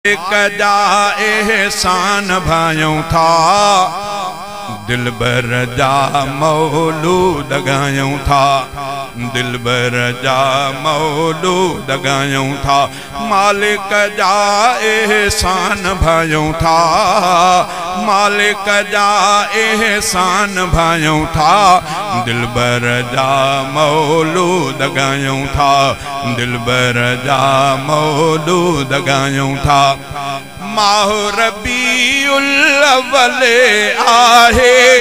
कजा एहसान भायूं था, दिलबर जा मौलूद गायूं था, दिलबर जा मौलूद गायूं था। मालिक जा एहसान भायूं था, मालिक जा एहसान भायूं था, दिलबर जा मौलूद गायूं था, दिलबर जा मौलूद गायूं था। माह रबीउल अव्वल आहे,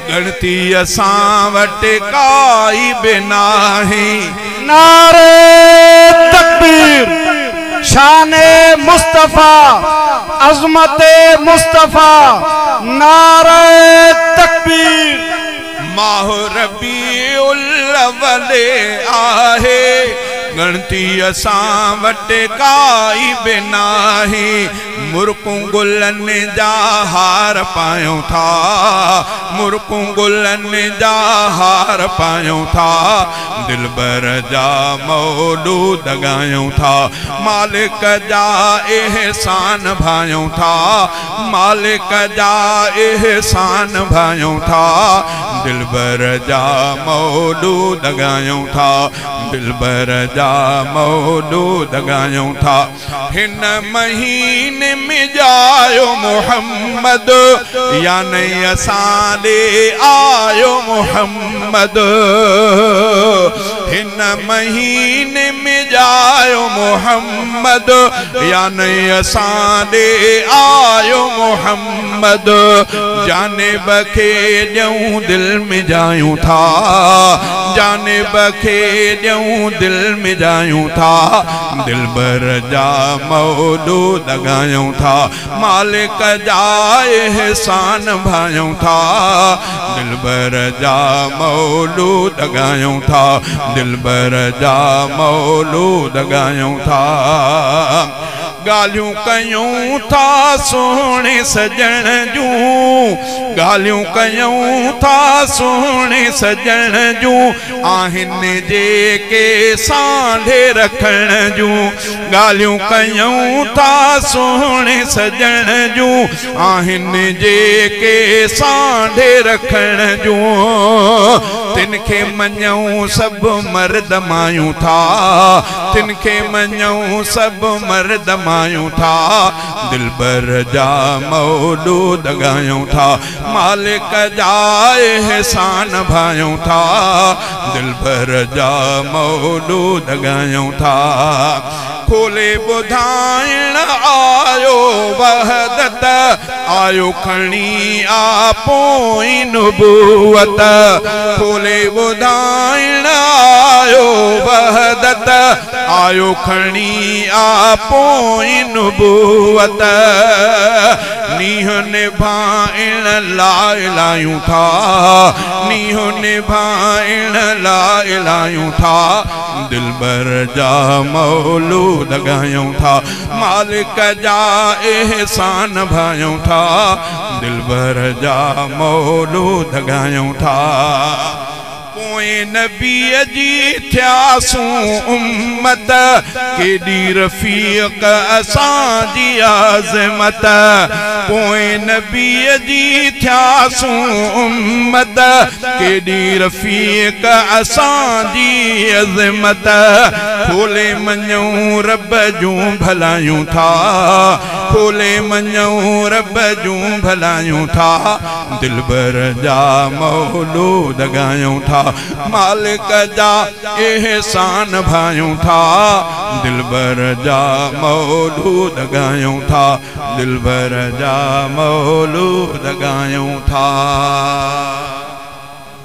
गणती असां वटि काई बि नाहे। नारे तकबीर, शाने मुस्तफा, अज़मते मुस्तफा, नारे तकबीर। माह रबीउल अव्वल आहे, गणती असां वटि काई बि नाहे। मुर्कूं गुलनि जा हार पायूं था, मुर्कूं गुलनि जा हार पायूं था, दिलबर जा मौलूद गायूं था। मालिक जा एहसान भायूं था, मालिक जा एहसान भायूं था, दिलबर जा मौलूद गायूं था, दिलबर जा मौलूद गायूं था। हिन महीने में जायो मोहम्मद, या नहीं असां ॾे आयो मोहम्मद। हिन महीने में जायो मोहम्मद, या नहीं असां ॾे आयो मोहम्मद। जानिब खे ॾियूं दिल में जायूं था, जानिब खे ॾियूं दिल में जायूं था, दिलबर जा मौलूद गायूं था। मालिक जा एहसान भायूं था, दिलबर जा मौलूद गायूं था, दिलबर जा मौलूद गायूं था। गालियूं कयूं था सोने सजण जूं, गालियूं कयूं था सोने सजण जूं, आहिनि जेके सांढे रखण जूं। गालियूं कयूं था सोने सजण जूं, आहिनि जेके सांढे रखण जूं। तिनखे मञूं सभु मर्द मायूं था, तिनखे मञूं सभु मर्द मायूं था, दिलबर जा मौलूद गायूं था। मालिक जा एहसान भायूं था, दिलबर जा मौलूद गायूं था। खोले ॿुधाइण आयो वहदत, आयो खणी आपोई नुबूवत। खोले ॿुधाइण आयो वहदत, आयो खणी आपोई नुबूवत। नीह निभाइण लाइ लायूं था, नीह निभाइण लाइ लायूं था, दिलबर जा मौलूद गायूं था। मालिक जा एहसान भायूं था, दिलबर जा मौलूद गायूं था। पोए नबीअ जी थियासूं उम्मत, केॾी रफ़ीक़ असांजी आज़मत। पोए नबीअ जी थियासूं उम्मत, केॾी रफ़ीक़ असांजी अज़मत। खोले मञूं रब जूं भलायूं था, खोले मञूं रब जूं भलायूं था, दिलबर जा मौलूद गायूं था। मालिक जा एहसान भायूं था, दिलबर जा मौलूद गायूं था, दिलबर जा मौलूद गायूं था।